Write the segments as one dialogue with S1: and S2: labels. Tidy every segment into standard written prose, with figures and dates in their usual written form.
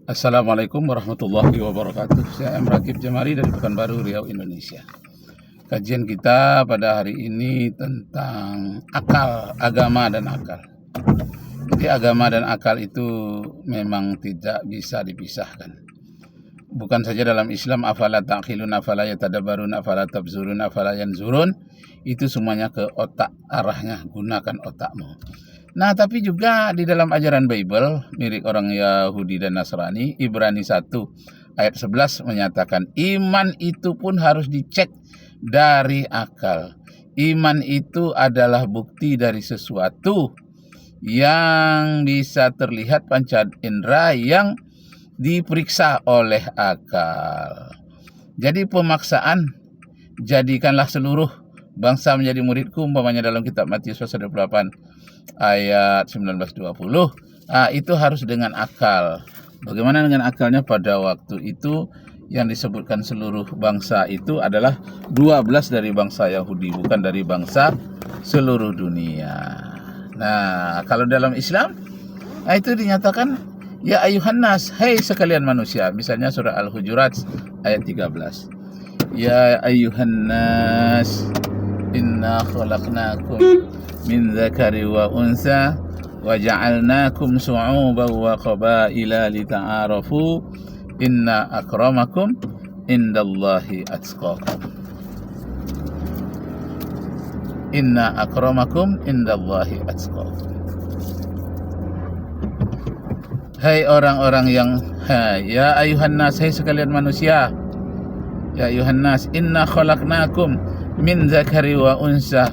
S1: Assalamualaikum warahmatullahi wabarakatuh. Saya M. Rakib Jamari dari Pekanbaru, Riau, Indonesia. Kajian kita pada hari ini tentang akal, agama dan akal. Jadi agama dan akal itu memang tidak bisa dipisahkan. Bukan saja dalam Islam, afala ta'qilun, afala yatadabbarun, afala tabzurun, afala yanzurun, itu semuanya ke otak arahnya, gunakan otakmu. Nah, tapi juga di dalam ajaran Bible milik orang Yahudi dan Nasrani, Ibrani 1 ayat 11 menyatakan iman itu pun harus dicek dari akal. Iman itu adalah bukti dari sesuatu yang bisa terlihat panca indera yang diperiksa oleh akal. Jadi pemaksaan, jadikanlah seluruh bangsa menjadi muridku, umpamanya dalam kitab Matius pasal 28 ayat 19-20, itu harus dengan akal. Bagaimana dengan akalnya? Pada waktu itu yang disebutkan seluruh bangsa itu adalah 12 dari bangsa Yahudi, bukan dari bangsa seluruh dunia. Nah, kalau dalam Islam itu dinyatakan ya ayuhan nas, hai sekalian manusia. Misalnya surah Al-Hujurat ayat 13. Ya ayuhan nas, inna khalaqnakum min dzakari wa unsa wa ja'alnakum syu'uban wa qabaila lita'arafu inna akramakum indallahi atqakum. Inna akramakum indallahi atqakum. Hai orang-orang yang ya ayuhan nas, hai sekalian manusia. Ya ayuhan nas, inna khalaqnakum min dzakari wa unsa.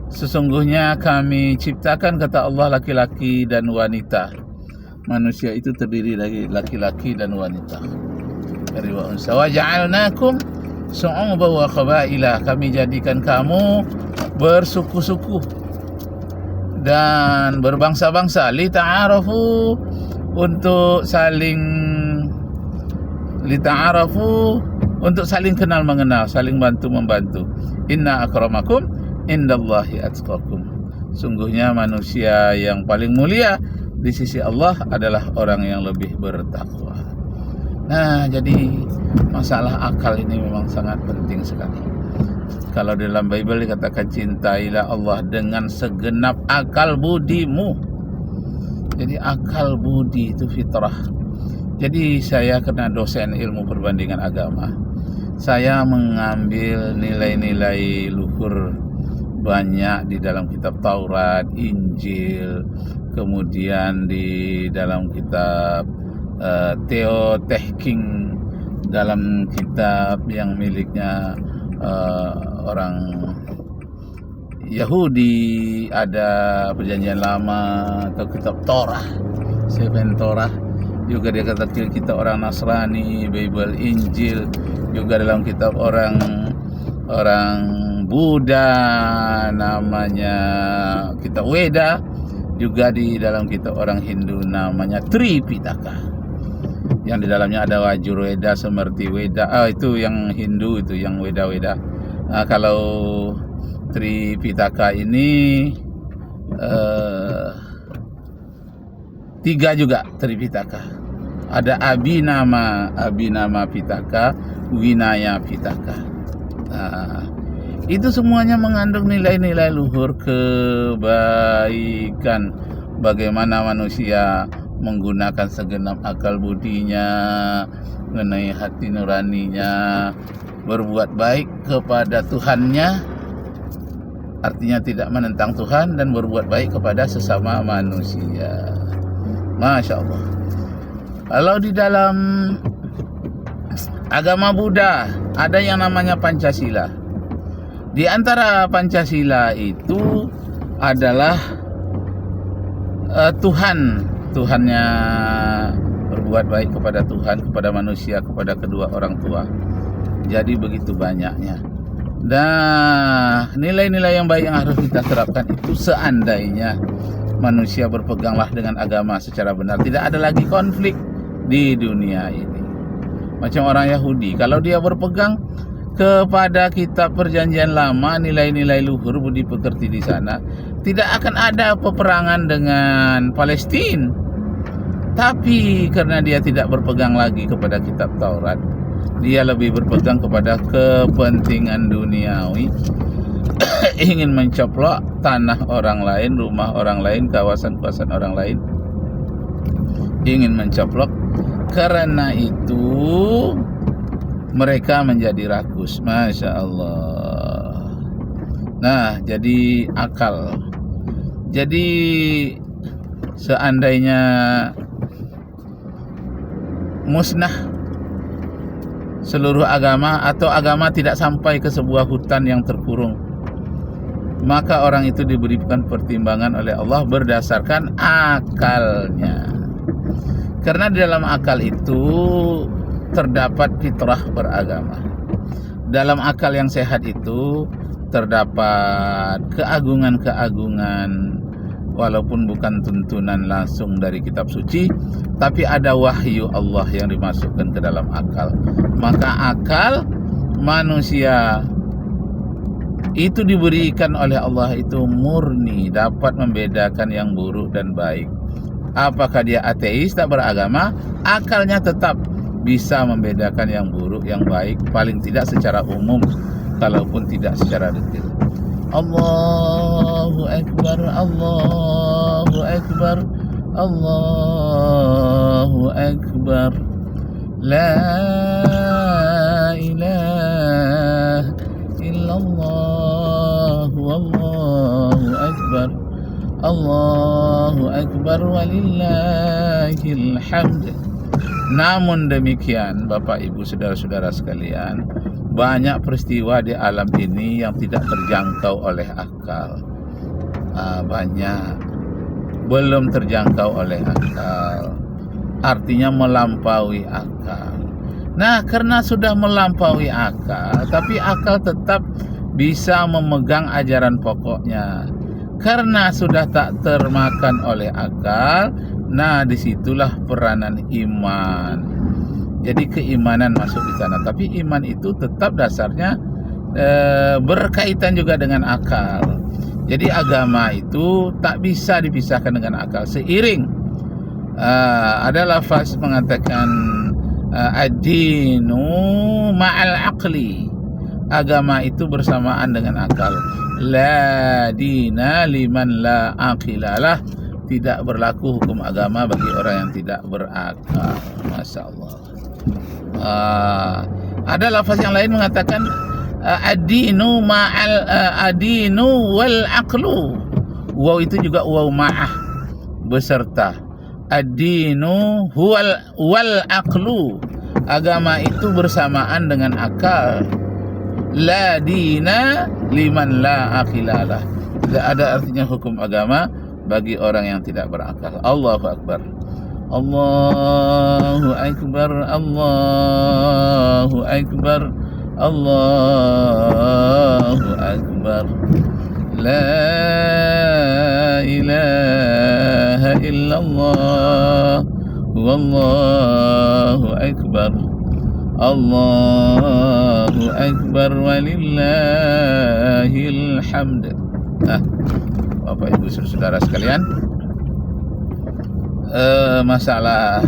S1: Sesungguhnya kami ciptakan, kata Allah, laki-laki dan wanita. Manusia itu terdiri dari laki-laki dan wanita. Dari wa unsa. Wa ja'alnakum syu'uban wa qabaila. Kami jadikan kamu bersuku-suku dan berbangsa-bangsa. Li ta'arafu, untuk saling untuk saling kenal mengenal, saling bantu membantu. Inna akramakum indallahi atqakum. Sungguhnya manusia yang paling mulia di sisi Allah adalah orang yang lebih bertakwa. Nah, jadi masalah akal ini memang sangat penting sekali. Kalau dalam Bible dikatakan cintailah Allah dengan segenap akal budimu. Jadi akal budi itu fitrah. Jadi saya karena dosen ilmu perbandingan agama, saya mengambil nilai-nilai luhur banyak di dalam kitab Taurat, Injil, kemudian di dalam kitab Theoteching, dalam kitab yang miliknya orang Yahudi, ada Perjanjian Lama atau kitab Torah, Seven Torah. Juga dia kata kita orang Nasrani, Bible, Injil, juga dalam kitab orang Buddha namanya kitab Weda, juga di dalam kitab orang Hindu namanya Tripitaka, yang di dalamnya ada Wajurweda, Semerti Weda. Itu yang Hindu, itu yang Weda. Kalau Tripitaka ini 3 juga Tripitaka. Ada Abhinama Pitaka, Vinaya Pitaka. Itu semuanya mengandung nilai-nilai luhur kebaikan. Bagaimana manusia menggunakan segenap akal budinya, mengenai hati nuraninya, berbuat baik kepada Tuhannya, artinya tidak menentang Tuhan, dan berbuat baik kepada sesama manusia. Masya Allah. Kalau di dalam agama Buddha ada yang namanya Pancasila. Di antara Pancasila itu adalah Tuhannya berbuat baik kepada Tuhan, kepada manusia, kepada kedua orang tua. Jadi begitu banyaknya. Dan nilai-nilai yang baik yang harus kita terapkan itu seandainya manusia berpeganglah dengan agama secara benar, tidak ada lagi konflik di dunia ini. Macam orang Yahudi, kalau dia berpegang kepada kitab Perjanjian Lama, nilai-nilai luhur budi pekerti di sana, tidak akan ada peperangan dengan Palestina. Tapi karena dia tidak berpegang lagi kepada kitab Taurat, dia lebih berpegang kepada kepentingan duniawi, ingin mencoplok tanah orang lain, rumah orang lain, kawasan-kawasan orang lain, ingin mencoplok. Karena itu mereka menjadi rakus. Masya Allah. Nah, jadi akal. Jadi seandainya musnah seluruh agama, atau agama tidak sampai ke sebuah hutan yang terkurung, maka orang itu diberikan pertimbangan oleh Allah berdasarkan akalnya. Karena di dalam akal itu terdapat fitrah beragama. Dalam akal yang sehat itu terdapat keagungan-keagungan, walaupun bukan tuntunan langsung dari kitab suci, tapi ada wahyu Allah yang dimasukkan ke dalam akal. Maka akal manusia itu diberikan oleh Allah itu murni, dapat membedakan yang buruk dan baik. Apakah dia ateis, tak beragama, akalnya tetap bisa membedakan yang buruk, yang baik, paling tidak secara umum, kalaupun tidak secara detail. Allahu Akbar, Allahu Akbar, Allahu Akbar, La ilaha illallah, Wallahu Akbar, Allahu Akbar, walillahil hamd. Namun demikian, Bapak Ibu saudara-saudara sekalian, banyak peristiwa di alam ini yang tidak terjangkau oleh akal. Banyak belum terjangkau oleh akal, artinya melampaui akal. Nah, karena sudah melampaui akal, tapi akal tetap bisa memegang ajaran pokoknya. Karena sudah tak termakan oleh akal, nah disitulah peranan iman. Jadi keimanan masuk di sana. Tapi iman itu tetap dasarnya berkaitan juga dengan akal. Jadi agama itu tak bisa dipisahkan dengan akal. Seiring ada lafaz mengatakan ad-dinu ma'al aqli. Agama itu bersamaan dengan akal. La dina liman la aqilalah. Tidak berlaku hukum agama bagi orang yang tidak berakal. Masya Allah. Ada lafaz yang lain mengatakan ad-dinu ma'al ad-dinu wal aqlu. Waw itu juga waw ma'ah, beserta. Ad-dinu wal aqlu. Agama itu bersamaan dengan akal. La dina liman la aqilalah. Tidak ada artinya hukum agama bagi orang yang tidak berakal. Allahu Akbar, Allahu Akbar, Allahu Akbar, Allahu Akbar, La ilaha illallah, Wallahu Akbar, Allahu Akbar, walillahil hamd. Bapak Ibu saudara sekalian, masalah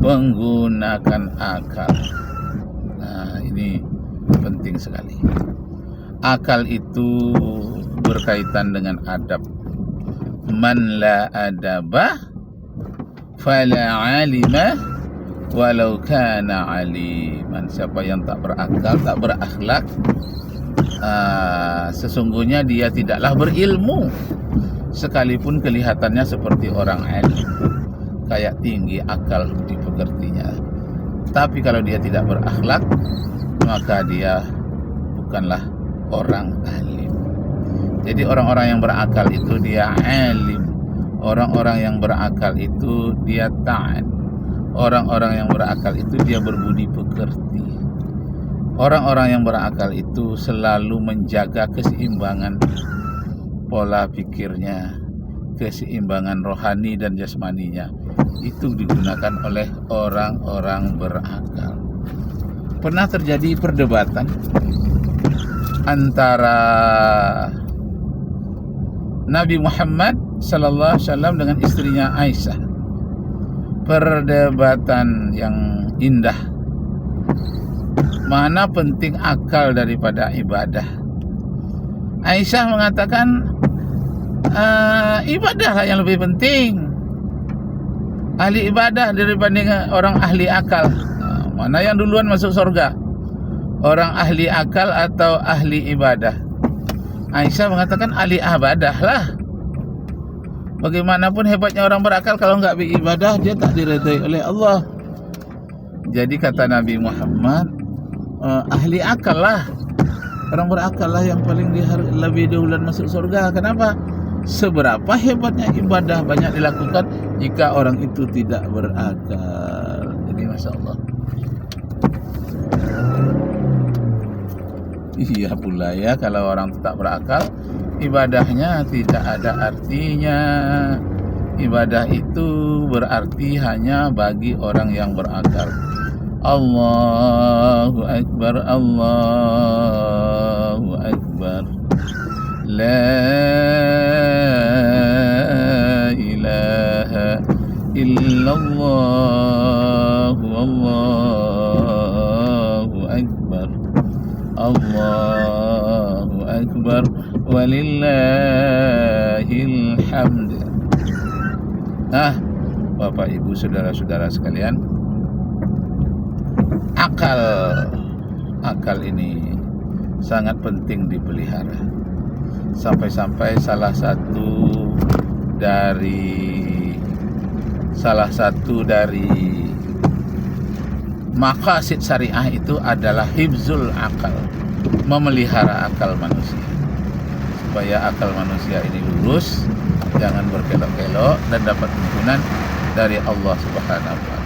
S1: menggunakan akal, nah ini penting sekali. Akal itu berkaitan dengan adab. Man la adaba fala alima walau kana aliman. Siapa yang tak berakal, tak berakhlak, sesungguhnya dia tidaklah berilmu, sekalipun kelihatannya seperti orang alim, kayak tinggi akal dipekertinya. Tapi kalau dia tidak berakhlak, maka dia bukanlah orang alim. Jadi orang-orang yang berakal itu dia alim, orang-orang yang berakal itu dia taat, orang-orang yang berakal itu dia berbudi pekerti. Orang-orang yang berakal itu selalu menjaga keseimbangan pola pikirnya, keseimbangan rohani dan jasmaninya. Itu digunakan oleh orang-orang berakal. Pernah terjadi perdebatan antara Nabi Muhammad sallallahu alaihi wasallam dengan istrinya Aisyah. perdebatan yang indah. Mana penting akal daripada ibadah? Aisyah mengatakan ibadahlah yang lebih penting. Ahli ibadah daripada orang ahli akal. Mana yang duluan masuk surga? Orang ahli akal atau ahli ibadah? Aisyah mengatakan ahli ibadah lah. Bagaimanapun hebatnya orang berakal, kalau nggak beribadah dia tak diridhai oleh Allah. Jadi kata Nabi Muhammad, ahli akal lah, orang berakal lah yang paling lebih duluan masuk surga. Kenapa? Seberapa hebatnya ibadah banyak dilakukan jika orang itu tidak berakal. Jadi masya Allah. Iya pula ya, kalau orang tak berakal, ibadahnya tidak ada artinya. Ibadah itu berarti hanya bagi orang yang berakal. Allahu Akbar, Allahu Akbar, La ilaha illallah, Allahu Akbar, Allahu Akbar, walillahil hamd. Bapak Ibu saudara-saudara sekalian, akal ini sangat penting dipelihara. Sampai-sampai salah satu dari maqasid syariah itu adalah hifzul akal, memelihara akal manusia, supaya akal manusia ini lurus, jangan berkelok-kelok dan dapat tuntunan dari Allah Subhanahu wa ta'ala.